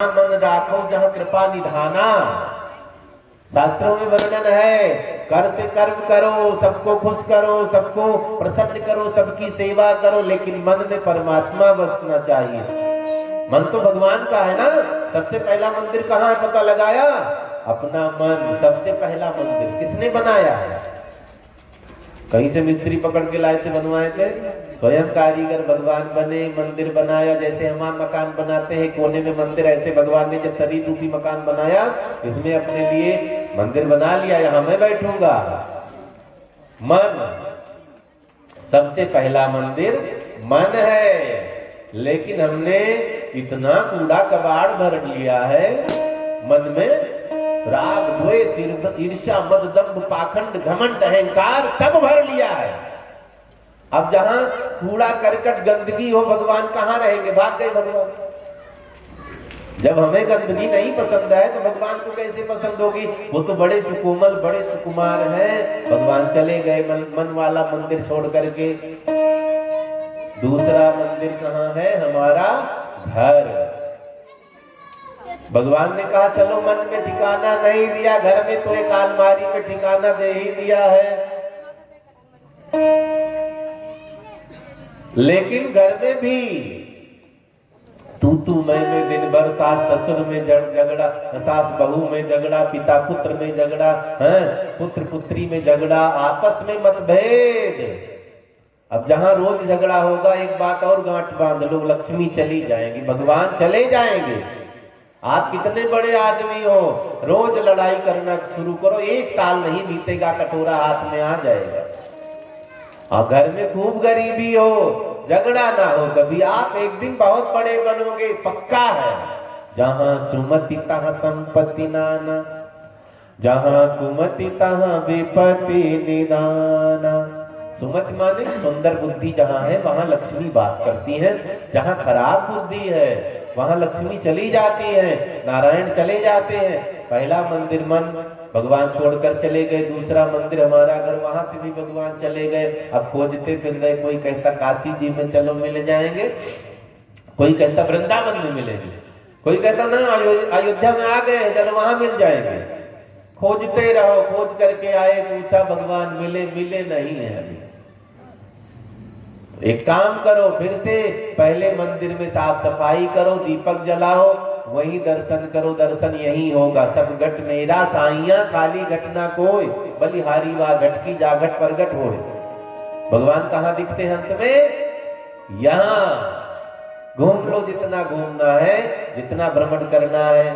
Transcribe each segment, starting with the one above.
मन राखो जहाँ कृपा निधाना। शास्त्रों में वर्णन है, कर से कर्म करो, सबको खुश करो, सबको प्रसन्न करो, सबकी सेवा करो, लेकिन मन में परमात्मा बसना चाहिए। मन तो भगवान का है ना। सबसे पहला मंदिर कहाँ है पता लगाया? अपना मन। सबसे पहला मंदिर किसने बनाया? कहीं से मिस्त्री पकड़ के लाए थे, बनवाए थे? स्वयं कारीगर भगवान बने, मंदिर बनाया। जैसे हम मकान बनाते हैं, कोने में मंदिर, ऐसे भगवान ने जब शरीर रूपी मकान बनाया, इसमें अपने लिए मंदिर बना लिया, यहां मैं बैठूंगा। मन, सबसे पहला मंदिर मन है। लेकिन हमने इतना कूड़ा कबाड़ भर लिया है मन में, राग द्वेष ईर्ष्या मद दंभ पाखंड घमंड अहंकार सब भर लिया है। अब जहां कूड़ा करकट गंदगी हो, भगवान कहां रहेंगे? भाग गए भगवान। जब हमें गंदगी नहीं पसंद है तो भगवान को कैसे पसंद होगी? वो तो बड़े सुकोमल, बड़े सुकुमार हैं। भगवान चले गए मन वाला मंदिर छोड़ करके। दूसरा मंदिर कहां है? हमारा घर। भगवान ने कहा चलो, मन में ठिकाना नहीं दिया, घर में तो एक अलमारी में ठिकाना दे ही दिया है। लेकिन घर में भी तू मैं दिन भर, सास ससुर में झगड़ा, सास बहू में झगड़ा, पिता पुत्र में झगड़ा, पुत्र पुत्री में झगड़ा, आपस में मतभेद। अब जहां रोज झगड़ा होगा, एक बात और गांठ बांध लो, लक्ष्मी चली जाएगी, भगवान चले जाएंगे। आप कितने बड़े आदमी हो, रोज लड़ाई करना शुरू करो, एक साल नहीं बीतेगा, कटोरा हाथ में आ जाएगा। और घर में खूब गरीबी हो, झगड़ा ना हो कभी, आप एक दिन बहुत बड़े बनोगे, पक्का है। जहां सुमति तहां संपत्ति नाना, जहां कुमति तहां विपत्ति निदाना। सुमति माने सुंदर बुद्धि जहां है वहां लक्ष्मी वास करती है, जहां खराब बुद्धि है वहां लक्ष्मी चली जाती है, नारायण चले जाते हैं। पहला मंदिर मन, भगवान छोड़कर चले गए। दूसरा मंदिर हमारा घर, वहां से भी भगवान चले गए। अब खोजते फिर रहे, कोई कहता काशी जी में चलो मिल जाएंगे, कोई कहता वृंदावन में मिलेंगे, कोई कहता ना अयोध्या में आ गए चलो वहां मिल जाएंगे। खोजते रहो, खोज करके आए, पूछा भगवान मिले? मिले नहीं है अभी। एक काम करो, फिर से पहले मंदिर में साफ सफाई करो, दीपक जलाओ, वही दर्शन करो, दर्शन यही होगा। सब घट मेरा साइया, खाली घटना कोई, बलिहारी वा घट की जागट प्रगट होए। भगवान कहाँ दिखते हैं अंत में? यहां घूम लो, जितना घूमना है, जितना भ्रमण करना है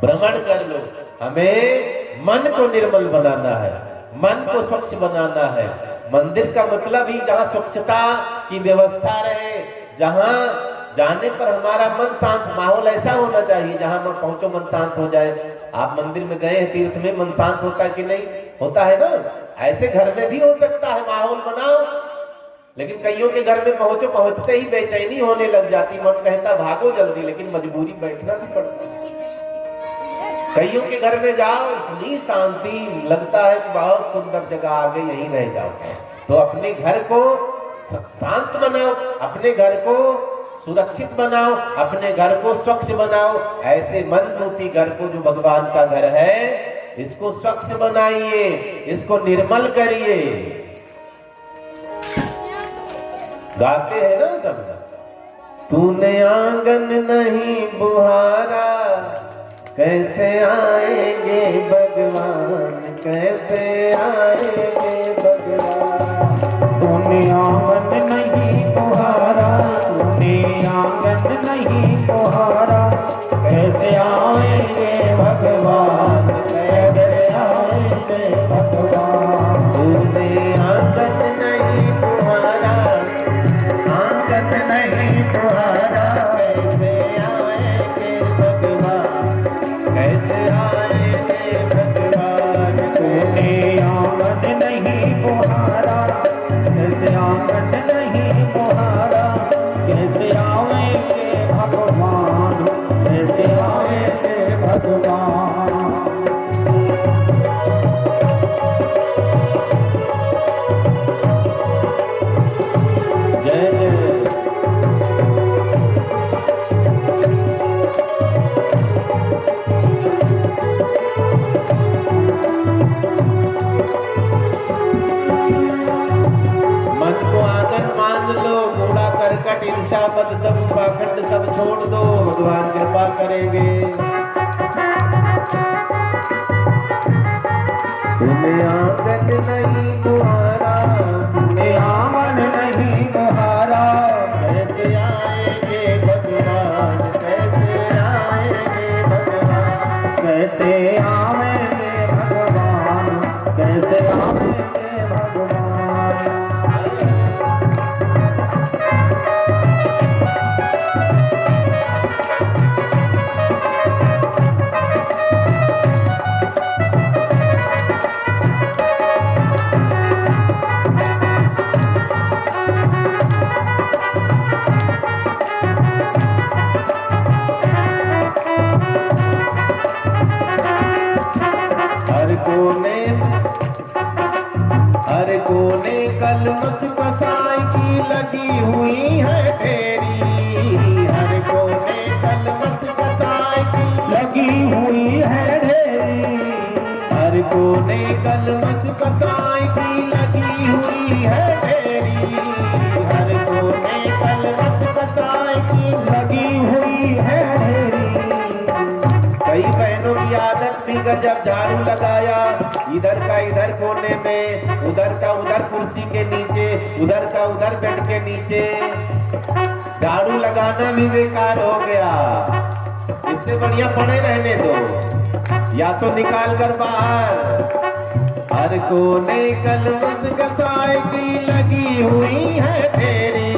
भ्रमण कर लो। हमें मन को निर्मल बनाना है, मन को स्वच्छ बनाना है। मंदिर का मतलब ही जहां स्वच्छता की व्यवस्था रहे, जहां जाने पर हमारा मन शांत, माहौल ऐसा होना चाहिए जहां मन पहुंचो मन शांत हो जाए। आप मंदिर में गए हैं, तीर्थ में, मन शांत होता है कि नहीं? होता है ना। ऐसे घर में भी हो सकता है, माहौल बनाओ। लेकिन कईयों के घर में पहुंचो, पहुंचते ही बेचैनी होने लग जाती, मन कहता भागो जल्दी, लेकिन मजबूरी बैठना भी पड़ता है। कईयों के घर में जाओ, इतनी शांति, लगता है कि बहुत सुंदर जगह आ गई, यहीं रह जाओ। तो अपने घर को शांत बनाओ, अपने घर को सुरक्षित बनाओ, अपने घर को स्वच्छ बनाओ। ऐसे मन रूपी घर को, जो भगवान का घर है, इसको स्वच्छ बनाइए, इसको निर्मल करिए। गाते हैं ना सब, तूने आंगन नहीं बुहारा, कैसे आएंगे भगवान, कैसे आएंगे भगवान। तूने आंगन नहीं बुहारा, तूने आंगन नहीं बुहारा, कैसे आएंगे भगवान, कैसे आएंगे भगवान। तूने आंगन नहीं बुहारा, आंगन नहीं बुहारा, कैसे आएंगे भगवान, कैसे आएंगे भगवान। तूने आंगन नहीं बुहारा, कैसे आएंगे भगवान कृपा करेंगे। तुम्हें आंगन नहीं तुम्हारा, तुम्हें आंगन नहीं तुम्हारा, कैसे आएंगे भगवान, कैसे आएंगे भगवान, कैसे आवेंगे भगवान, कैसे आवेंगे भगवान। हर कोने कलमत कसाई की लगी हुई है ढेरी, हर कोने कलमत कसाई की लगी हुई है ढेरी, हर कोने कलमत कसाई की लगी हुई है ढेरी, हर कोने कलमत कसाई की लगी हुई है ढेरी। कई बहनों की आदत थी कि जब झाड़ू लगाया इधर का इधर कोने में, उधर का उधर कुर्सी के नीचे, उधर का उधर बेड के नीचे, झाड़ू लगाना भी बेकार हो गया। इससे बढ़िया पड़े रहने दो या तो निकाल कर बाहर। हर कोने कलमत कसाई की लगी हुई है ढेरी,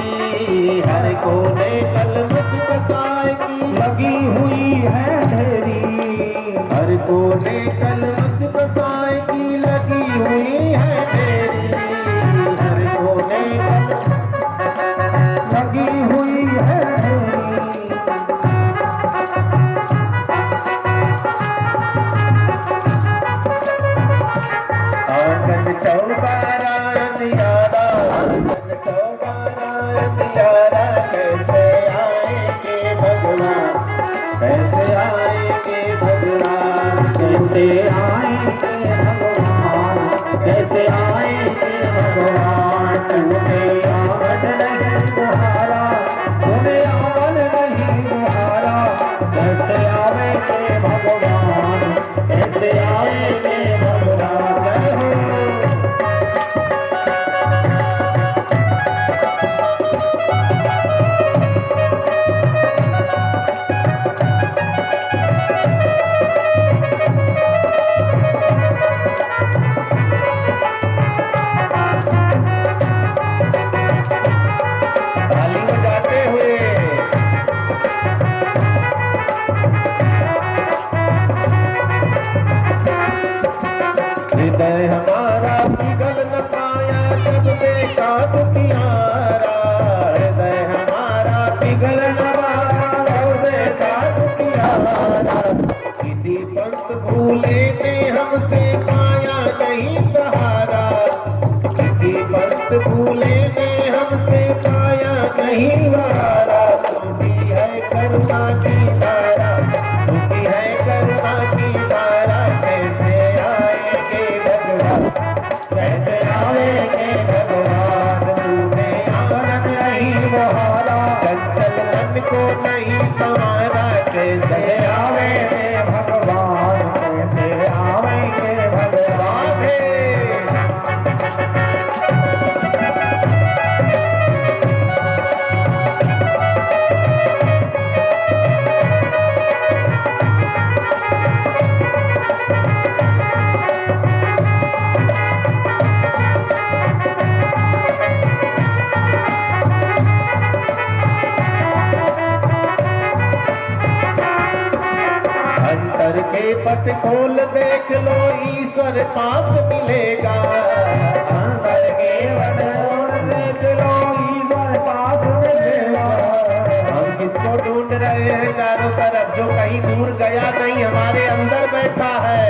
हर कोने कलमत कसाई की लगी हुई है ढेरी, हर कोने कलमत कसाई की लगी हुई है ढेरी, हर कोने लगी हुई है ढेरी। आंगन चौबारा अंधियारा, आंगन चौबारा अंधियारा, कैसे आएंगे भगवान, कैसे आएंगे भगवान, कैसे आएंगे भगवान, कैसे आएंगे भगवान। तुम्हें आंगन नहीं तुम्हारा, तुम्हें आंगन नहीं तुम्हारा, कैसे आवेंगे भगवान, कैसे आवेंगे भगवान। ताली बजाते हुए हृदय हमारा पिघल न पाया जब देखा दुखियारा, हृदय हमारा पिघल न पाया जब देखा दुखियारा, किसी पंथ भूले ने हमसे पाया नहीं सहारा, किसी पंथ भूले ने हमसे पाया नहीं सहारा। तू भी है करुणा की धारा, तू भी है करुणा की धारा, कैसे आएंगे भगवान, कैसे आएंगे भगवान। तूने आनंद नहीं बहारा, चंचल मन को नहीं संवारा, कैसे आवेंगे भगवान, कैसे आवेंगे भगवान। अंतर के पट खोल देख लो ईश्वर पास मिलेगा, अंतर के पट खोल देख लो ईश्वर पास मिलेगा। हम किसको ढूंढ रहे हैं चारों तरफ, जो कहीं दूर गया नहीं हमारे अंदर बैठा है।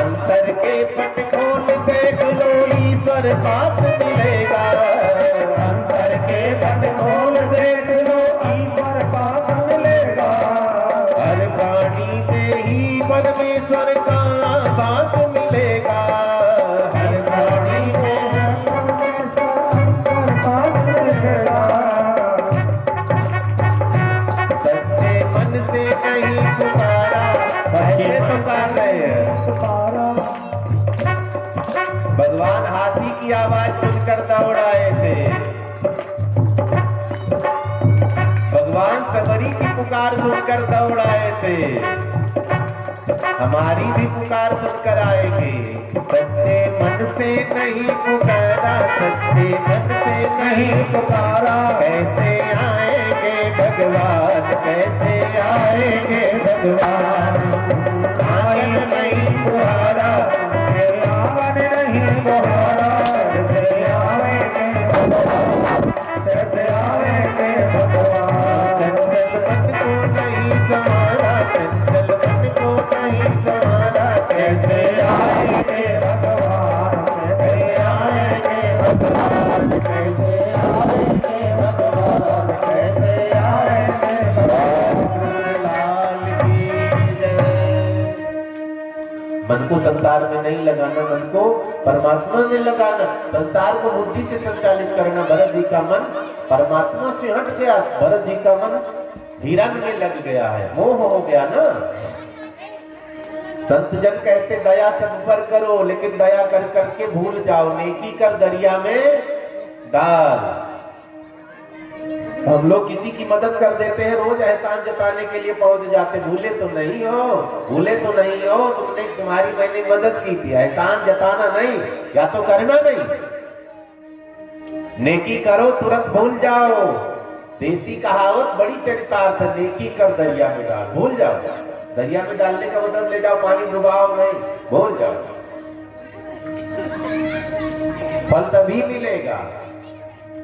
अंतर के पट खोल देख लो ईश्वर पास मिलेगा, अंतर के पट खोल देख लो ईश्वर पास मिलेगा। हर प्राणी में ही परमेश्वर का वास मिलेगा, हर प्राणी में परमेश्वर पास मिलेगा। मन से नहीं पुकारा। कैसे पुकार रहे हैं? भगवान हाथी की आवाज सुनकर दौड़ आए थे। भगवान सबरी की पुकार सुनकर दौड़ आए थे। हमारी भी पुकार सुनकर आएंगे। सच्चे मन से नहीं पुकारा, सच्चे मन से नहीं पुकारा, कैसे आएंगे भगवान, कैसे आएंगे भगवान। आयन नहीं पुकारा, आवन नहीं पुकारा, कैसे आएंगे भगवान, कैसे आएंगे भगवान। चंचल मन को नहीं संवारा, चंचल मन को नहीं संवारा, कैसे आएंगे भगवान, कैसे आएंगे भगवान, कैसे आएंगे भगवान, कैसे आएंगे भगवान। लाल की जय। मन को संसार में नहीं लगाना, मन को परमात्मा में लगाना। संसार को बुद्धि से संचालित करना। भरत जी का मन परमात्मा से हट गया। भरत जी का मन हिरण में लग गया है, मोह हो गया ना। संत जन कहते दया सब पर करो, लेकिन दया कर करके भूल जाओ, नेकी कर दरिया में डाल। हम लोग किसी की मदद कर देते हैं, रोज एहसान जताने के लिए पहुंच जाते। भूले तो नहीं हो, भूले तो नहीं हो, तुमने तुम्हारी मैंने मदद की थी। एहसान जताना नहीं, या तो करना नहीं। नेकी करो तुरंत भूल जाओ। देसी कहावत बड़ी चरितार्थ है, नेकी कर दरिया में डाल। भूल जाओ, दरिया में डालने का मतलब ले जाओ, पानी डुबाओ नहीं, भूल जाओ। फल तभी मिलेगा।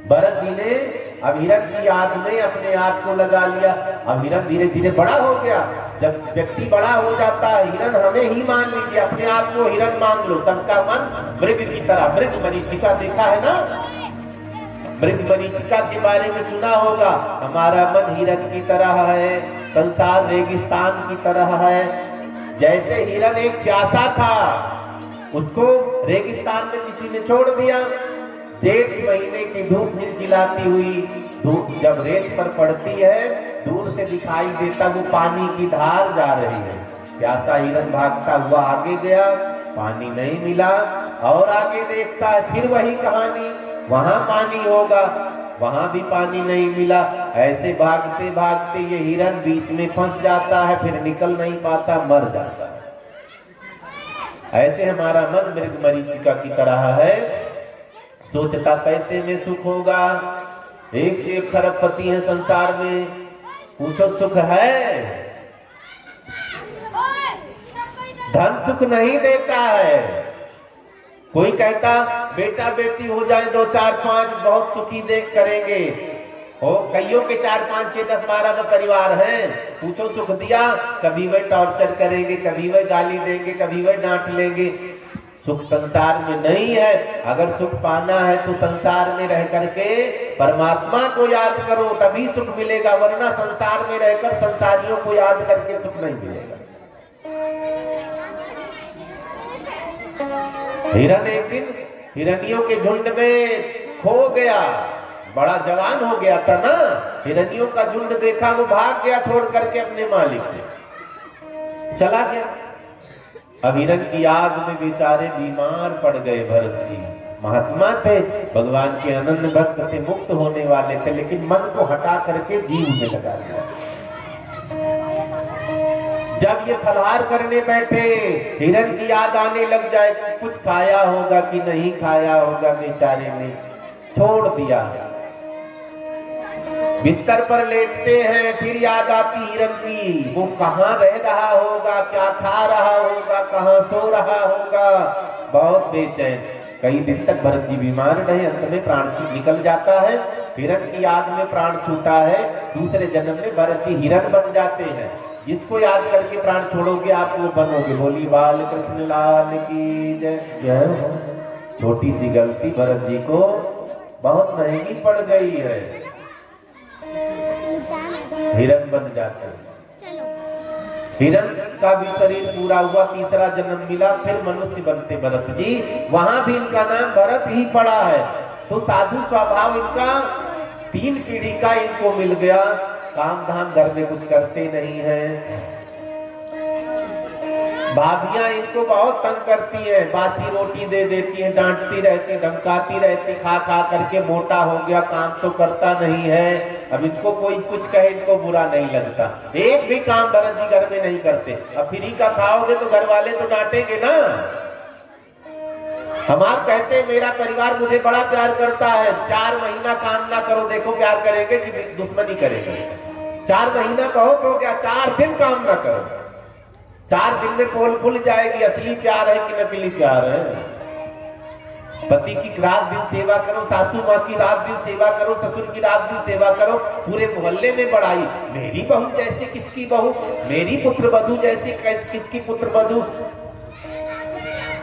भरत जी ने अब हिरण की याद में अपने आप को लगा लिया। अब हिरण धीरे धीरे बड़ा हो गया। जब व्यक्ति बड़ा हो जाता है, हिरण हमें ही मान लीजिए, अपने आप को हिरण मान लो। सबका मन मृग की तरह, मृग मरीचिका देखा है ना, मृग मरीचिका के बारे में सुना होगा। हमारा मन हिरण की तरह है, संसार रेगिस्तान की तरह है। जैसे हिरण एक प्यासा था, उसको रेगिस्तान में किसी ने छोड़ दिया। जेठ महीने की धूप झिलझिलाती हुई धूप जब रेत पर पड़ती है, दूर से दिखाई देता वो पानी की धार जा रही है। प्यासा हिरण भागता हुआ आगे गया, पानी नहीं मिला, और आगे देखता है, फिर वही कहानी, वहां पानी होगा, वहां भी पानी नहीं मिला। ऐसे भागते भागते ये हिरण बीच में फंस जाता है, फिर निकल नहीं पाता, मर जाता है। ऐसे हमारा मन मृग मरीचिका की तरह है। सोचता पैसे में सुख होगा, एक से एक खरबपति है संसार में, पूछो सुख है? धन सुख नहीं देता है। कोई कहता बेटा बेटी हो जाए 2 4 5 बहुत सुखी देख करेंगे। हो कईयों के 4 5 6 10 12 परिवार हैं, पूछो सुख दिया? कभी वे टॉर्चर करेंगे, कभी वे गाली देंगे, कभी वे डांट लेंगे। सुख संसार में नहीं है। अगर सुख पाना है तो संसार में रह करके परमात्मा को याद करो, तभी सुख मिलेगा, वरना संसार में रहकर संसारियों को याद करके सुख नहीं मिलेगा। हिरण एक दिन हिरनियों के झुंड में खो गया, बड़ा जवान हो गया था ना। हिरनियों का झुंड देखा, वो भाग गया छोड़ करके अपने मालिक से चला गया। अब हिरण की आग में बेचारे बीमार पड़ गए। भरत जी महात्मा थे, भगवान के अनन्य भक्त थे, मुक्त होने वाले थे, लेकिन मन को हटा करके जीव में लगा दिया। जब ये फलहार करने बैठे, हिरण की याद आने लग जाए, कुछ खाया होगा कि नहीं खाया होगा, बेचारे ने छोड़ दिया। बिस्तर पर लेटते हैं, फिर याद आती हिरण की, वो कहाँ रह रहा होगा, क्या खा रहा होगा, कहाँ सो रहा होगा। बहुत बेचैन। कई दिन तक भरत जी बीमार रहे, अंत में प्राण निकल जाता है। हिरण की याद में प्राण छूटा है, दूसरे जन्म में भरत जी हिरण बन जाते हैं। जिसको याद करके प्राण छोड़ोगे आप वो बनोगे। बोली बाल कृष्ण लाल की जय। जय हो। छोटी सी गलती भरत जी को बहुत महंगी पड़ गई है, हिरण बन जाते हैं। हिरण का भी शरीर पूरा हुआ, तीसरा जन्म मिला, फिर मनुष्य बनते भरत जी। वहां भी इनका नाम भरत ही पड़ा है। तो साधु स्वभाव इनका 3 पीढ़ी का इनको मिल गया। काम धाम घर में कुछ करते नहीं हैं। भाभियां इनको बहुत तंग करती हैं, बासी रोटी दे देती हैं, डांटती रहती, धमकाती रहती, खा खा करके मोटा हो गया, काम तो करता नहीं है। अब इसको कोई कुछ कहे इनको बुरा नहीं लगता, एक भी काम भरत जी घर में नहीं करते। अब फ्री का खाओगे तो घर वाले तो डांटेंगे ना। हम आप कहते हैं मेरा परिवार मुझे बड़ा प्यार करता है, 4 महीना काम ना करो, देखो प्यार करेंगे कि दुश्मनी करेंगे। 4 महीना कहो तो क्या, 4 दिन काम ना करो, 4 दिन में पोल खुल जाएगी असली प्यार है कि नकली प्यार है। पति की रात दिन सेवा करो, सासू माँ की रात दिन सेवा करो, ससुर की रात दिन सेवा करो, पूरे मोहल्ले में बड़ाई, मेरी बहू जैसे किसकी बहू, मेरी पुत्र वधू जैसी किसकी पुत्र वधू।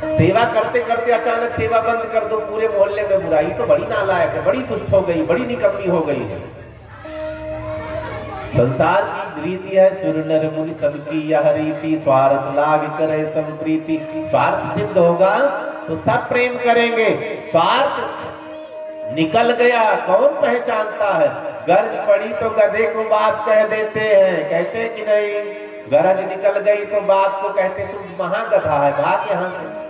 सेवा करते करते अचानक सेवा बंद कर दो, पूरे मोहल्ले में बुराई, तो बड़ी नालायक है, बड़ी दुष्ट हो गई, बड़ी निकम्मी हो गई है। संसार की रीति है सुर नर मुनि सबकी यह रीति, स्वार्थ लाग करे सब प्रीति। स्वार्थ सिद्ध होगा तो सब प्रेम करेंगे, स्वार्थ निकल गया कौन पहचानता है। गरज पड़ी तो गधे को बात कह देते हैं, कहते हैं कि नहीं। गरज निकल गई तो बात को कहते तुम महागधा है, भाग यहाँ से।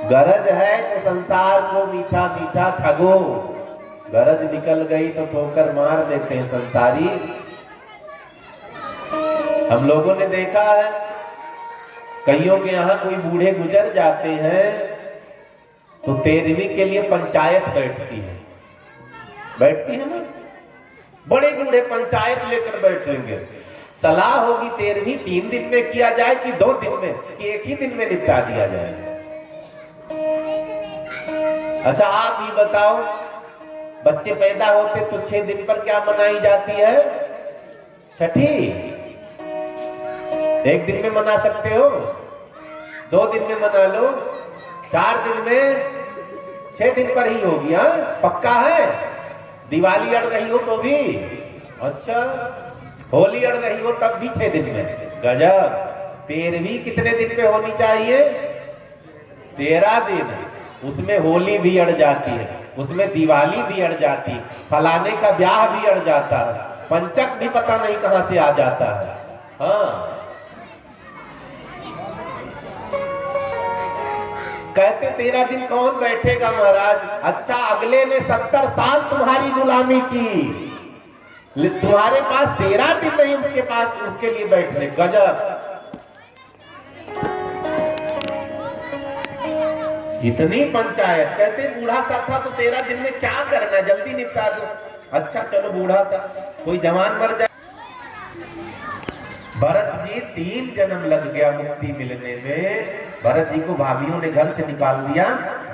गरज है तो संसार को मीठा मीठा ठगो, गरज निकल गई तो ठोकर मार देते हैं संसारी। हम लोगों ने देखा है कईयों के यहाँ कोई बूढ़े गुजर जाते हैं तो 13वीं के लिए पंचायत बैठती है ना, बड़े बूढ़े पंचायत लेकर बैठेंगे। सलाह होगी 13वीं 3 दिन में किया जाए कि 2 दिन में, कि 1 ही दिन में निपटा दिया जाए। अच्छा आप ही बताओ, बच्चे पैदा होते तो 6 दिन पर क्या मनाई जाती है? छठी। 1 दिन में मना सकते हो, 2 दिन में मना लो, 4 दिन में, 6 दिन पर ही होगी। हाँ पक्का है? दिवाली अड़ रही हो तो भी, अच्छा होली अड़ रही हो तब भी 6 दिन में। गजब। 13वीं कितने दिन पे होनी चाहिए? 13 दिन। उसमें होली भी अड़ जाती है, उसमें दिवाली भी अड़ जाती है, फलाने का ब्याह भी अड़ जाता है, पंचक भी पता नहीं कहां से आ जाता है। हाँ कहते 13 दिन कौन बैठेगा महाराज। अच्छा अगले ने 70 साल तुम्हारी गुलामी की, तुम्हारे पास 13 दिन नहीं उसके पास उसके लिए बैठने। गजब। इतनी पंचायत। कहते बूढ़ा सा था तो 13 दिन में क्या करना, जल्दी निपटा दो। अच्छा चलो बूढ़ा था, कोई जवान मर जाए। भरत जी 3 जन्म लग गया मुक्ति मिलने में। भरत जी को भाभियों ने घर से निकाल दिया,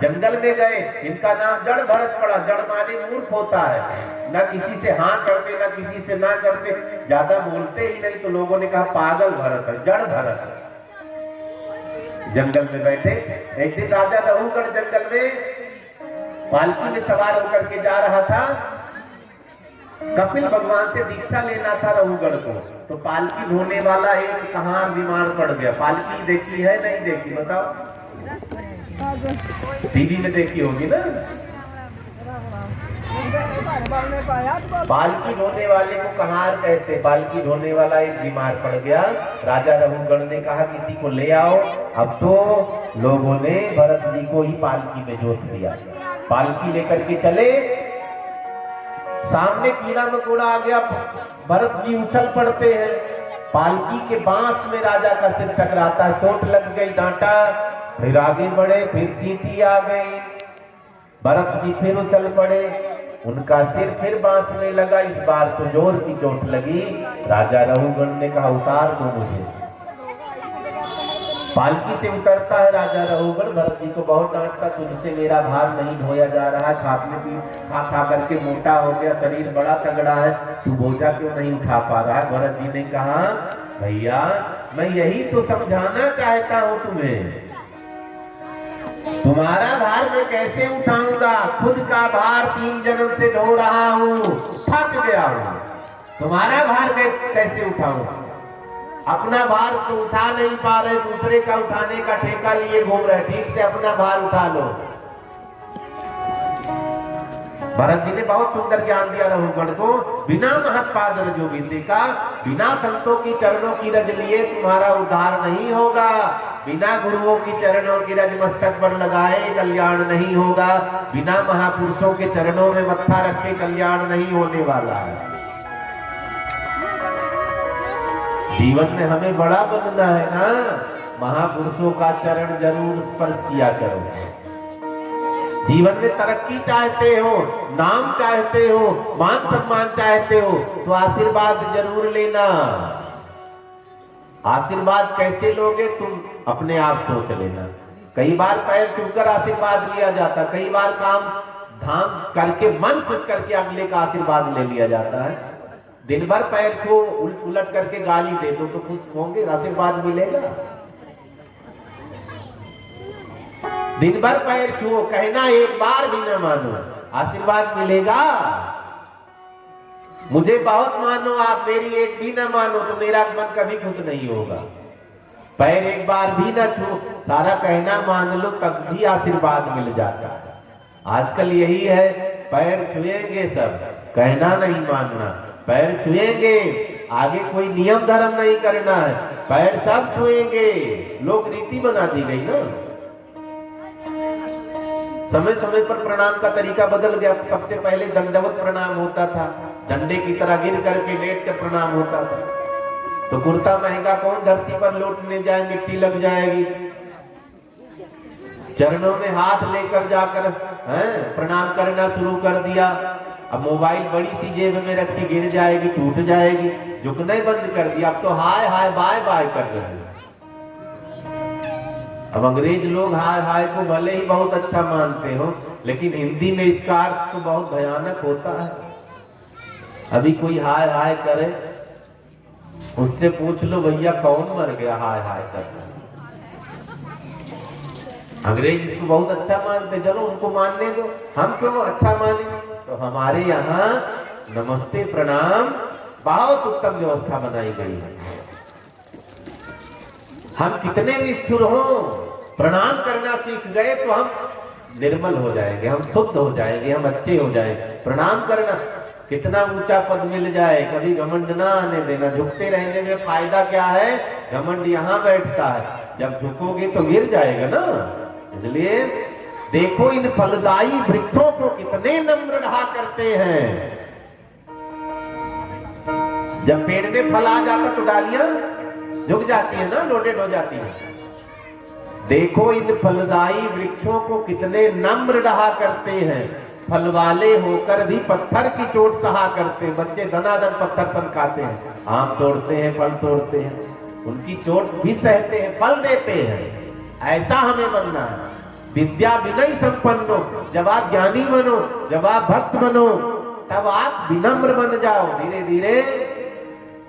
जंगल में गए। इनका नाम जड़ भरत पड़ा। जड़ माने मूर्ख होता है, ना किसी से हाँ करते ना किसी से ना करते, ज्यादा बोलते ही नहीं, तो लोगों ने कहा पागल भरत है, जड़ भरत है। जंगल में बैठे। एक दिन राजा रहुगढ़ जंगल में पालकी में सवार होकर के जा रहा था। कपिल भगवान से दीक्षा लेना था रहुगढ़ को, तो पालकी ढोने वाला एक कहार बीमार पड़ गया। पालकी देखी है नहीं देखी बताओ? टीवी में देखी होगी ना। पालकी ढोने वाले को कहार कहते। पालकी ढोने वाला एक बीमार पड़ गया। राजा रहुगढ़ ने कहा किसी को ले आओ। अब तो लोगों ने भरत जी को ही पालकी में जोत दिया। पालकी लेकर के चले, सामने कीड़ा मकोड़ा आ गया, भरत जी उछल पड़ते हैं। पालकी के बांस में राजा का सिर टकराता है, चोट लग गई, डांटा, फिर आगे बढ़े, फिर चींटी आ गई। भरत जी फिर उछल पड़े, उनका सिर फिर बांस में लगा। इस बार तो जोर की चोट लगी। राजा रहुगढ़ ने कहा उतार दो मुझे। पालकी से उतरता है राजा रहुगढ़। भरत जी को बहुत डांटता, तुझसे मेरा भार नहीं ढोया जा रहा है, खा खा करके मोटा हो गया, शरीर बड़ा तगड़ा है, तू बोझा क्यों नहीं उठा पा रहा है? भरत जी ने कहा भैया मैं यही तो समझाना चाहता हूं तुम्हें, तुम्हारा भार मैं कैसे उठाऊंगा? खुद का भार 3 जन्म से ढो रहा हूं, थक गया हूं, तुम्हारा भार मैं कैसे उठाऊंगा? अपना भार तो उठा नहीं पा रहे, दूसरे का उठाने का ठेका लिए घूम रहे, ठीक से अपना भार उठा लो। भरत जी ने बहुत सुंदर ज्ञान दिया रघुगण को, बिना महत्पाद रजो विषेका, बिना संतों की चरणों की रज लिए तुम्हारा उद्धार नहीं होगा, बिना गुरुओं की चरणों की रज मस्तक पर लगाए कल्याण नहीं होगा, बिना महापुरुषों के चरणों में मत्था रखे कल्याण नहीं होने वाला है। जीवन में हमें बड़ा बनना है ना, महापुरुषों का चरण जरूर स्पर्श किया करो। जीवन में तरक्की चाहते हो, नाम चाहते हो, मान सम्मान चाहते हो, तो आशीर्वाद जरूर लेना। आशीर्वाद कैसे लोगे तुम अपने आप सोच लेना। कई बार पैर छूकर आशीर्वाद लिया जाता, कई बार काम धाम करके मन खुश करके अगले का आशीर्वाद ले लिया जाता है। दिन भर पैर छू उलट करके गाली दे दो तो खुश होंगे, आशीर्वाद मिलेगा? दिन भर पैर छुओ, कहना एक बार भी न मानो, आशीर्वाद मिलेगा? मुझे बहुत मानो, आप मेरी एक भी न मानो तो मेरा मन कभी खुश नहीं होगा। पैर एक बार भी न छू, सारा कहना मान लो तब भी आशीर्वाद मिल जाता है। आजकल यही है, पैर छुएंगे सब, कहना नहीं मानना, पैर छुएंगे, आगे कोई नियम धर्म नहीं करना है, पैर सब छुएंगे। लोक रीति बना दी गई ना। समय समय पर प्रणाम का तरीका बदल गया। सबसे पहले दंडवत प्रणाम होता था, डंडे की तरह गिर करके लेट कर प्रणाम होता था। तो कुर्ता महंगा कौन धरती पर लौटने जाए, मिट्टी लग जाएगी। चरणों में हाथ लेकर जाकर प्रणाम करना शुरू कर दिया। अब मोबाइल बड़ी सी जेब में रख के गिर जाएगी, टूट जाएगी, झुकना ही बंद कर दिया। अब तो हाय हाय बाय बाय कर रहे हैं। अब अंग्रेज लोग हाय हाय को भले ही बहुत अच्छा मानते हो, लेकिन हिंदी में इसका अर्थ तो बहुत भयानक होता है। अभी कोई हाय हाय करे, उससे पूछ लो भैया कौन मर गया हाय हाय करना। अंग्रेज इसको बहुत अच्छा मानते, चलो उनको मानने दो, हम क्यों अच्छा माने। तो हमारे यहाँ नमस्ते प्रणाम बहुत उत्तम व्यवस्था बनाई गई है। हम कितने निष्ठुर हो, प्रणाम करना सीख गए तो हम निर्मल हो जाएंगे, हम शुद्ध हो जाएंगे, हम अच्छे हो जाएंगे। प्रणाम करना, कितना ऊंचा पद मिल जाए, कभी घमंड ना आने देना। झुकते रहने में फायदा क्या है, घमंड यहाँ बैठता है, जब झुकोगे तो गिर जाएगा ना। इसलिए देखो इन फलदायी वृक्षों को कितने नम्र रहा करते हैं। जब पेड़ में फल आ जाता तो डालियां झुक जाती है ना, लोडेड हो जाती है। देखो इन फलदायी वृक्षों को कितने नम्र रहा करते हैं, फल वाले होकर भी पत्थर की चोट सहा करते हैं। बच्चे धनाधन पत्थर सन खाते हैं, आम तोड़ते हैं, फल तोड़ते हैं, उनकी चोट भी सहते हैं, फल देते हैं। ऐसा हमें बनना है। विद्या विनय संपन्नो, जब आप ज्ञानी बनो, जब आप भक्त बनो, तब आप विनम्र बन जाओ। धीरे धीरे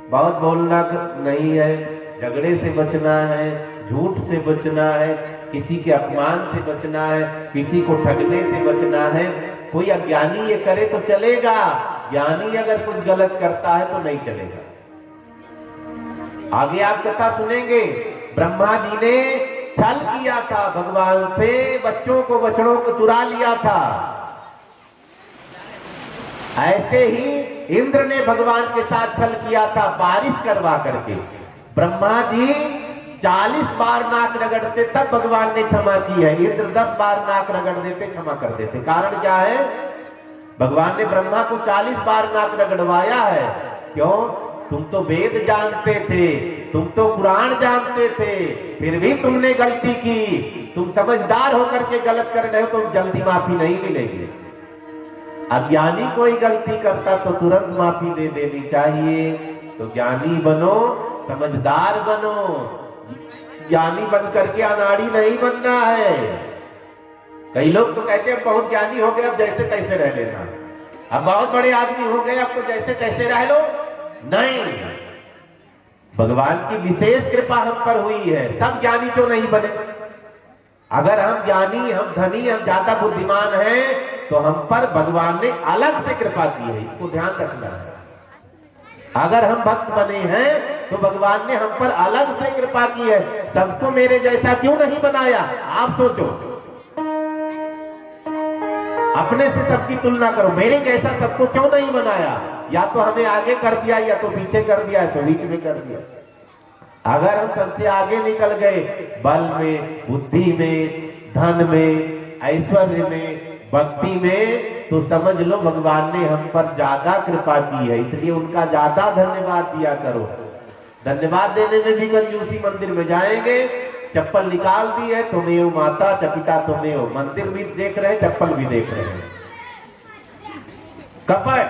बहुत बोलना नहीं है, झगड़े से बचना है, झूठ से बचना है, किसी के अपमान से बचना है, किसी को ठगने से बचना है। कोई अज्ञानी ये करे तो चलेगा, ज्ञानी अगर कुछ गलत करता है तो नहीं चलेगा। आगे आप कथा सुनेंगे, ब्रह्मा जी ने छल किया था भगवान से, बच्चों को बछड़ों को चुरा लिया था। ऐसे ही इंद्र ने भगवान के साथ छल किया था, बारिश करवा करके। ब्रह्मा जी 40 बार नाक रगड़ते तब भगवान ने क्षमा की है, इंद्र 10 बार नाक रगड़ देते क्षमा कर देते। कारण क्या है, भगवान ने ब्रह्मा को 40 बार नाक रगड़वाया है। क्यों? तुम तो वेद जानते थे, तुम तो कुरान जानते थे, फिर भी तुमने गलती की। तुम समझदार होकर के गलत कर रहे हो तो जल्दी माफी नहीं मिलेगी। अज्ञानी कोई गलती करता तो तुरंत माफी दे देनी चाहिए। तो ज्ञानी बनो, समझदार बनो, ज्ञानी बन करके अनाड़ी नहीं बनना है। कई लोग तो कहते हैं बहुत ज्ञानी हो गए, अब जैसे तैसे रह लेना, अब बहुत बड़े आदमी हो गए, अब तो जैसे तैसे रह लो। नहीं, भगवान की विशेष कृपा हम पर हुई है, सब ज्ञानी क्यों नहीं बने। अगर हम ज्ञानी, हम धनी, हम ज्यादा बुद्धिमान हैं तो हम पर भगवान ने अलग से कृपा की है, इसको ध्यान रखना है। अगर हम भक्त बने हैं तो भगवान ने हम पर अलग से कृपा की है। सबको मेरे जैसा क्यों नहीं बनाया, आप सोचो। अपने से सबकी तुलना करो, मेरे जैसा सबको क्यों नहीं बनाया, या तो हमें आगे कर दिया या तो पीछे कर दिया या तो बीच में कर दिया। अगर हम सबसे आगे निकल गए बल में, बुद्धि में, धन में, ऐश्वर्य में, भक्ति में, तो समझ लो भगवान ने हम पर ज्यादा कृपा की है, इसलिए उनका ज्यादा धन्यवाद दिया करो। धन्यवाद देने में भी कंजूसी, मंदिर में जाएंगे चप्पल निकाल दी है, तुम्हें हो माता चपिता तुम्हें हो, मंदिर भी देख रहे हैं चप्पल भी देख रहे हैं। कपट,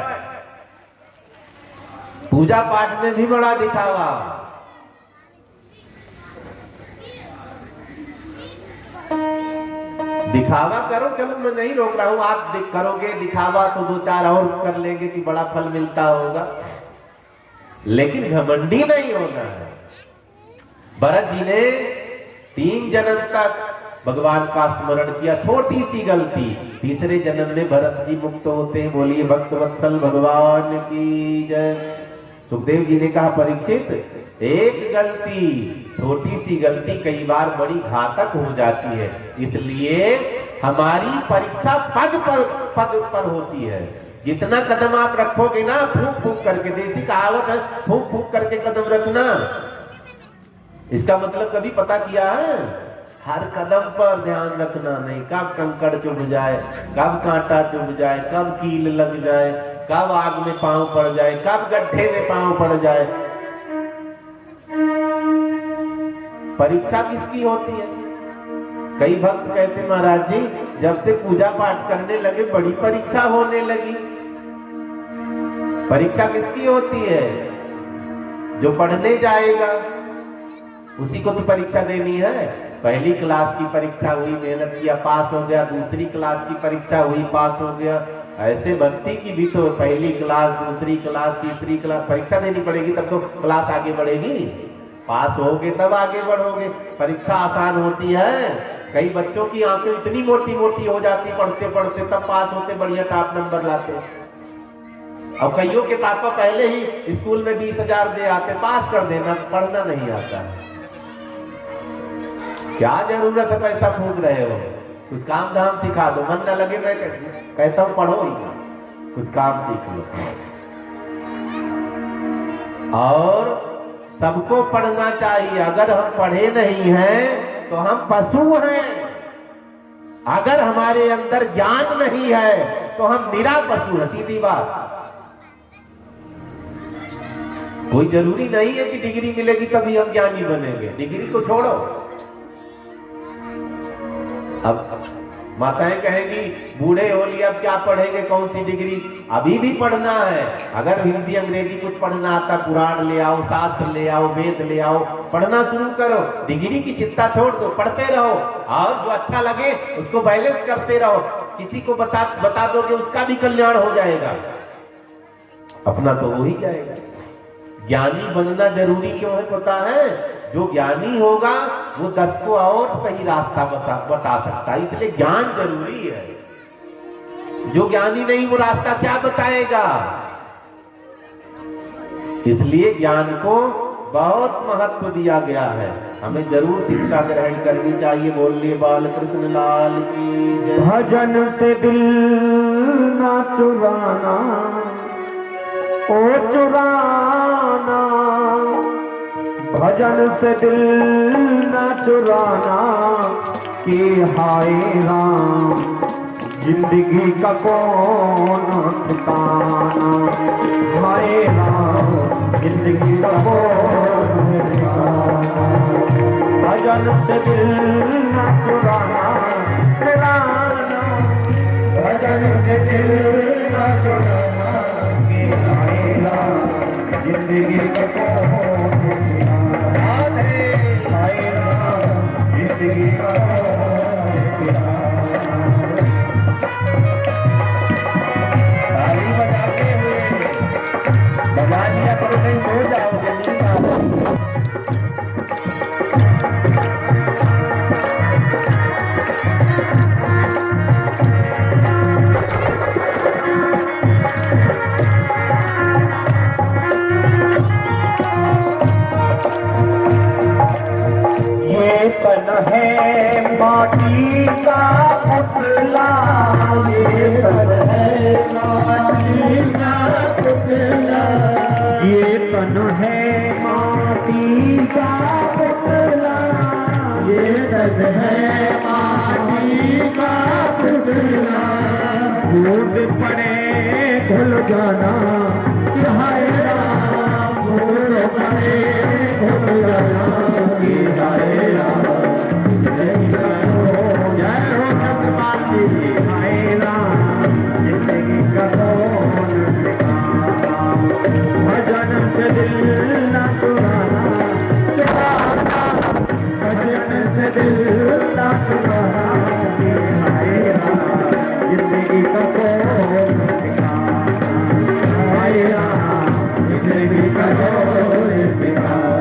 पूजा पाठ में भी बड़ा दिखावा। दिखावा करो, चलो मैं नहीं रोक रहा हूं, आप करोगे दिखावा तो दो चार और कर लेंगे कि बड़ा फल मिलता होगा, लेकिन घमंडी नहीं होना है। भरत जी ने 3 जन्म तक भगवान का स्मरण किया, छोटी सी गलती, तीसरे जन्म में भरत जी मुक्त होते हैं। बोलिए भक्त वत्सल भगवान की जय। सुखदेव जी ने कहा परीक्षित, एक गलती, छोटी सी गलती कई बार बड़ी घातक हो जाती है, इसलिए हमारी परीक्षा पग पर होती है। जितना कदम आप रखोगे ना फूंक फूंक करके, देसी कहावत है फूंक फूंक करके कदम रखना, इसका मतलब कभी पता किया है? हर कदम पर ध्यान रखना, नहीं कब कंकड़ चुभ जाए, कब कांटा चुभ जाए, कब कील लग जाए, कब आग में पांव पड़ जाए, कब गड्ढे में पांव पड़ जाए। परीक्षा किसकी होती है? कई भक्त कहते महाराज जी जब से पूजा पाठ करने लगे बड़ी परीक्षा होने लगी। परीक्षा किसकी होती है? जो पढ़ने जाएगा उसी को तो परीक्षा देनी है। पहली क्लास की परीक्षा हुई, मेहनत किया, पास हो गया, दूसरी क्लास की परीक्षा हुई, पास हो गया। ऐसे भक्ति की भी तो पहली क्लास, दूसरी क्लास, तीसरी क्लास परीक्षा देनी पड़ेगी, तब तो क्लास आगे बढ़ेगी। पास होगे तब आगे बढ़ोगे। परीक्षा आसान होती है, कई बच्चों की आंखें इतनी मोटी मोटी हो जाती पढ़ते पढ़ते, तब पास होते, बढ़िया टॉप नंबर लाते। अब कईयों के पापा पहले ही स्कूल में 20,000 दे आते, पास कर देना, पढ़ना नहीं आता। क्या जरूरत है पैसा फूंक रहे हो? कुछ काम धाम सिखा दो, मन न लगे मैं कहता हूं पढ़ो ही, कुछ काम सीख लो। और सबको पढ़ना चाहिए। अगर हम पढ़े नहीं हैं तो हम पशु हैं, अगर हमारे अंदर ज्ञान नहीं है तो हम निरा पशु हैं, सीधी बात। कोई जरूरी नहीं है कि डिग्री मिलेगी तभी हम ज्ञानी बनेंगे, डिग्री को छोड़ो। अब माताएं कहेंगी बूढ़े हो लिए अब क्या पढ़ेंगे, कौन सी डिग्री? अभी भी पढ़ना है। अगर हिंदी अंग्रेजी कुछ पढ़ना आता, पुराण ले आओ, शास्त्र ले आओ, वेद ले आओ, पढ़ना शुरू करो। डिग्री की चिंता छोड़ दो, पढ़ते रहो, और जो अच्छा लगे उसको बैलेंस करते रहो। किसी को बता दोगे उसका भी कल्याण हो जाएगा, अपना तो हो ही जाएगा। ज्ञानी बनना जरूरी क्यों है पता है? जो ज्ञानी होगा वो 10 को और सही रास्ता बता सकता है, इसलिए ज्ञान जरूरी है। जो ज्ञानी नहीं वो रास्ता क्या बताएगा? इसलिए ज्ञान को बहुत महत्व दिया गया है, हमें जरूर शिक्षा ग्रहण करनी चाहिए। बोलिए बाल कृष्ण लाल की जय। भजन से दिल ना चुराना, ओ चुराना, भजन से दिल न चुराना, कि हाय राम जिंदगी का कौन ठिकाना, हाय राम जिंदगी का कौन ठिकाना। भजन से दिल न चुराना, चुराना, भजन से दिल न चुराना, कि हाय राम जिंदगी का कौन ताली बजाते हुए बजा दिया करो, कहीं हो जाओगे नहीं। है माटी का पुतला, ये तन है माटी का पुतला, ये तन है माटी का पुतला, ये तन है माटी का पुतला। भूत पड़े धुल जाना, हाय राम, भूत पड़े धुल जाना, हाय राम। जय हो सतपाल जी, हाय राम, जिंदगी का कौन ठिकाना, भजन से दिल न चुराना, भजन से दिल न चुराना, हाय राम, जिंदगी का कौन ठिकाना, हाय राम, जिंदगी का कौन ठिकाना।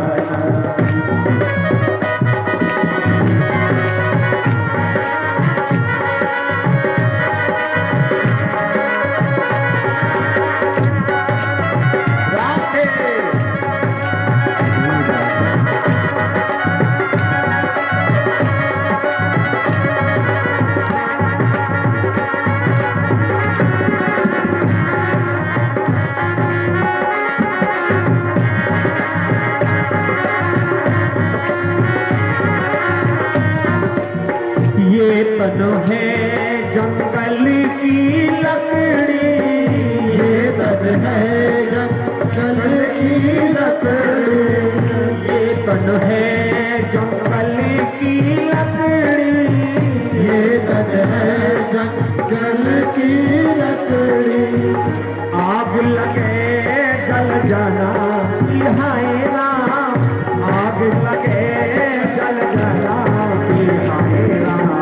ये तन है जंगल की लकड़ी, ये तन है जंगल की लकड़ी, ये तन है जंगल की लकड़ी, ये तन है जंगल की लकड़ी। आग लगे जल जाना, हाय राम, आग लगे जल जाना, हाय राम,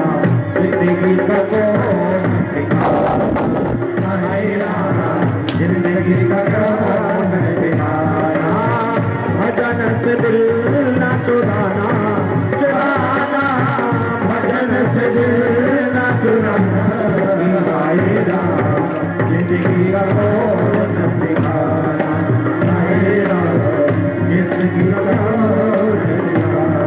जिंदगी का कौन ठिकाना, हाय राम, जिंदगी का कौन ठिकाना। भजन से दिल न चुराना, चुराना, भजन से दिल न चुराना, हाय राम, जिंदगी का कौन ठिकाना, हाय राम, जिंदगी का कौन ठिकाना।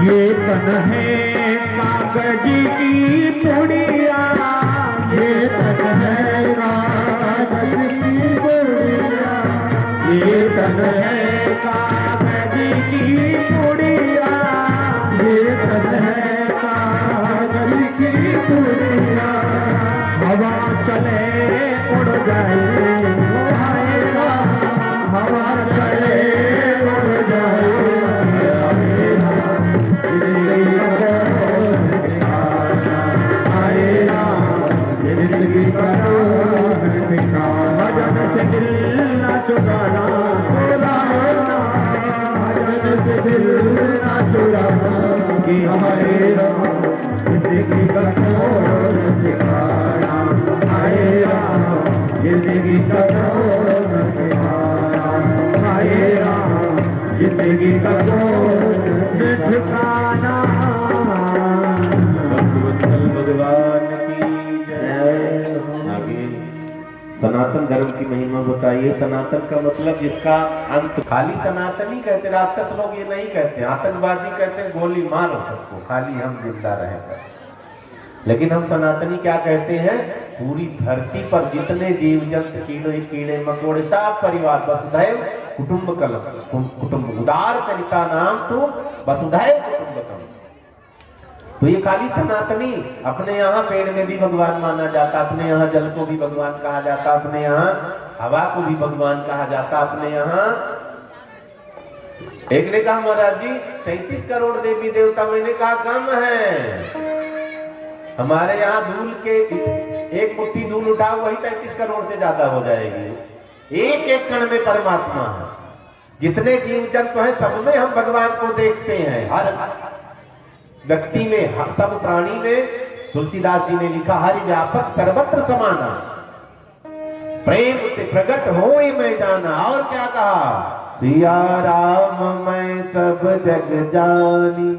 ये तन है कागज की पुड़िया, ये तन है कागज की पुड़िया, ये तन है कागज की पुड़िया, ये तन है कागज की पुड़िया। हवा चले उड़ जाए, हाय राम, हवा चले उड़ जाए, हाय राम, जिंदगी का कौन ठिकाना, हाय राम, जिंदगी का कौन ठिकाना। भजन से दिल न चुराना, भजन से दिल न चुराना, हाय राम, जिंदगी का कौन ठिकाना, हाय राम, जिंदगी का कौन ठिकाना, हाय राम, जिंदगी का कौन ठिकाना। भगवान की जय। आगे सनातन धर्म की महिमा बताइए। सनातन का मतलब जिसका अंत, खाली सनातनी कहते, राक्षस लोग ये नहीं कहते, आतंकवादी कहते हैं गोली मारो सबको, खाली हम जिंदा रहेगा। लेकिन हम सनातनी क्या कहते हैं, पूरी धरती पर जितने जीव जंतु, कीड़े कीड़े मकोड़े, सब परिवार, वसुधैव कुटुंबकम, कुटुंब उदार चरिता नाम तो वसुधैव कुटुंबकम। तो ये खाली सनातनी, अपने यहाँ पेड़ में भी भगवान माना जाता, अपने यहाँ जल को भी भगवान कहा जाता, अपने यहाँ हवा को भी भगवान कहा जाता, अपने यहाँ। एक ने कहा महाराज जी 33 करोड़ देवी देवता, मैंने कहा कम है, हमारे यहाँ धूल के एक मुट्ठी धूल उठाओ वही 33 करोड़ से ज्यादा हो जाएगी। एक एक कण में परमात्मा है। जितने जीव जंतु हैं सब में हम भगवान को देखते हैं, हर व्यक्ति में, सब प्राणी में। तुलसीदास जी ने लिखा, हरि व्यापक सर्वत्र समाना, प्रेम से प्रकट होए मैं जाना। और क्या कहा, सिया राम मैं सब जग जानी,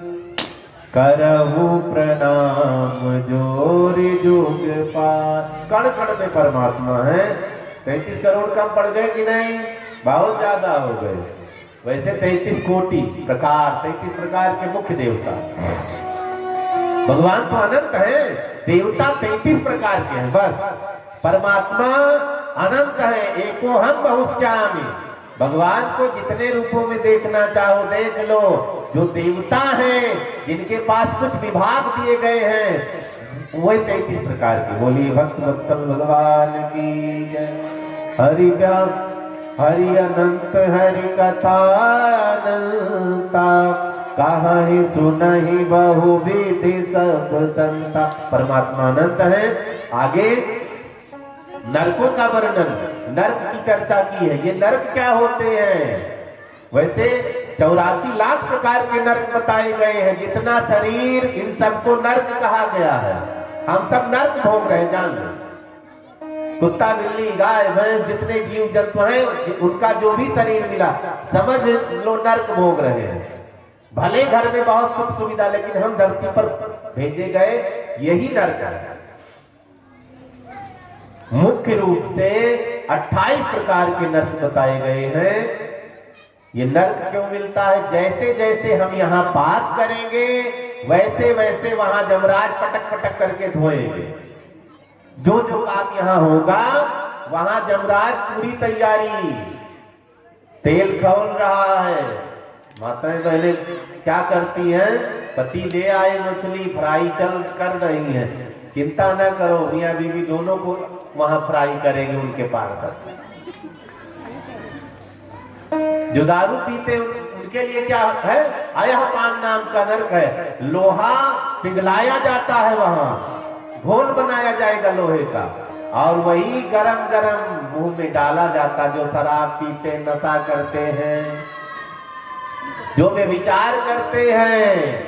करहु प्रणाम जोर जुग पार। कण कण में परमात्मा है। 33 करोड़ कम पड़ गए कि नहीं? बहुत ज्यादा हो गए। वैसे 33 कोटि प्रकार, 33 प्रकार के मुख्य देवता। भगवान तो अनंत है, देवता 33 प्रकार के हैं बस। परमात्मा अनंत है, एको हम बहुश्यामी। भगवान को जितने रूपों में देखना चाहो देख लो। जो देवता हैं, जिनके पास कुछ विभाग दिए गए हैं, वही 33 प्रकार के। बोलिए भक्त वत्सल भगवान की जय। हरि व्यास हरि अनंत, हरि कथा अनंता, कहि सुनहि बहु विधि सब संता। परमात्मा अनंत है। आगे नरकों का वर्णन, नरक की चर्चा की है। ये नरक क्या होते हैं? वैसे 84 लाख प्रकार के नरक बताए गए हैं। जितना शरीर, इन सबको नरक कहा गया है। हम सब नरक भोग रहे हैं, जान लो। कुत्ता, बिल्ली, गाय, भैंस, जितने जीव जंतु हैं, उनका जो भी शरीर मिला, समझ लो नरक भोग रहे हैं। भले घर में बहुत सुख सुविधा, लेकिन हम धरती पर भेजे गए, यही नरक है। मुख्य रूप से 28 प्रकार के नरक बताए गए हैं। ये नरक क्यों मिलता है? जैसे जैसे हम यहाँ पाप करेंगे, वैसे वैसे वहां जमराज पटक पटक करके धोएंगे। जो जो पाप यहाँ होगा, वहां जमराज पूरी तैयारी, तेल खौल रहा है। माताएं बहनें क्या करती हैं? पति ले आए मछली, फ्राई चल कर रही हैं। चिंता न करो, मियां बीवी दोनों को वहां फ्राई करेंगे उनके पास। जो दारू पीते उनके लिए क्या है? अयह पान नाम का नरक है। लोहा पिघलाया जाता है, वहां घोल बनाया जाएगा लोहे का, और वही गरम गरम मुंह में डाला जाता। जो शराब पीते, नशा करते हैं, जो वे विचार करते हैं,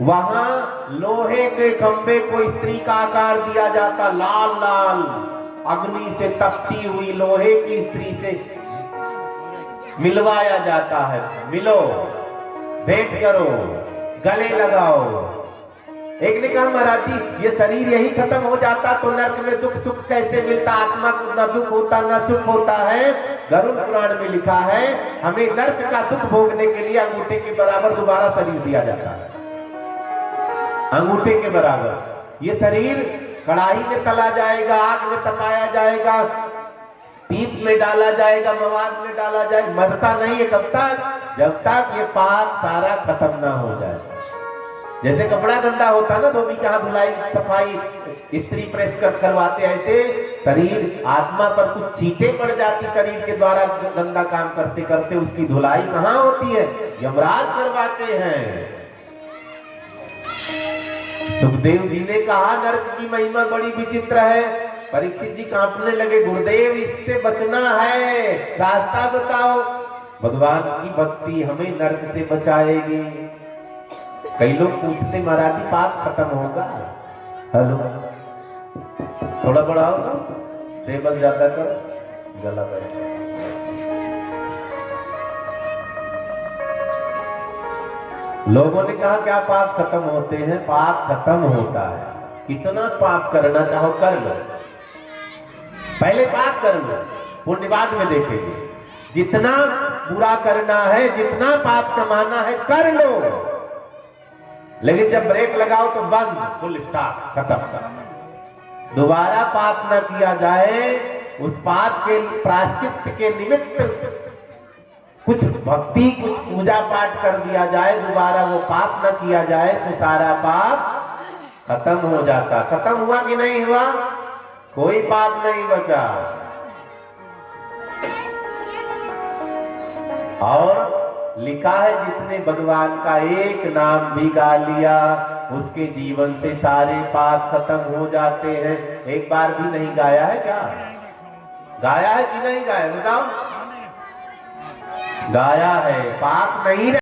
वहां लोहे के खंभे को स्त्री का आकार दिया जाता। लाल लाल अग्नि से तपती हुई लोहे की स्त्री से मिलवाया जाता है। मिलो, भेंट करो, गले लगाओ। एक ने कहा, महाराज जी ये शरीर यही खत्म हो जाता तो नरक में दुख सुख कैसे मिलता? आत्मा को न दुख होता न सुख होता है। गरुड़ पुराण में लिखा है, हमें नरक का दुख भोगने के लिए अंगूठे के बराबर दोबारा शरीर दिया जाता है। अंगूठे के बराबर ये शरीर कढ़ाई में तला जाएगा, आग में तपाया जाएगा, पीप में डाला जाएगा, मवाद में डाला जाएगा। मरता नहीं है। कब तक? जब तक ये पाप सारा खत्म ना हो जाए। जैसे कपड़ा गंदा होता है ना, धोबी के हाथ धुलाई सफाई स्त्री प्रेस करवाते, ऐसे शरीर, आत्मा पर कुछ छींटे पड़ जाती शरीर के द्वारा गंदा काम करते करते, उसकी धुलाई कहाँ होती है? यमराज करवाते हैं। सुखदेव जी ने कहा नरक की महिमा बड़ी विचित्र है। परीक्षित जी कांपने लगे, गुरुदेव इससे बचना है, रास्ता बताओ। भगवान की भक्ति हमें नरक से बचाएगी। कई लोग पूछते, महाराज जी पाप खत्म होगा? हेलो, थोड़ा बढ़ाओ तो, टेबल ज्यादा करो, गला बैठ। लोगों ने कहा क्या पाप खत्म होते हैं? पाप खत्म होता है। कितना पाप करना चाहो कर लो, पहले पाप कर लो, पुण्य बाद में देखेंगे। जितना बुरा करना है, जितना पाप कमाना है कर लो, लेकिन जब ब्रेक लगाओ तो बंद, फुल स्टॉप, खत्म। दोबारा पाप न किया जाए। उस पाप के प्रायश्चित के निमित्त कुछ भक्ति, कुछ पूजा पाठ कर दिया जाए, दोबारा वो पाप न किया जाए तो सारा पाप खत्म हो जाता। खत्म हुआ कि नहीं हुआ? कोई पाप नहीं बचा। और लिखा है, जिसने भगवान का एक नाम भी गा लिया, उसके जीवन से सारे पाप खत्म हो जाते हैं। एक बार भी नहीं गाया है क्या? गाया है कि नहीं गाया? बताओ। गाया है, पाप नहीं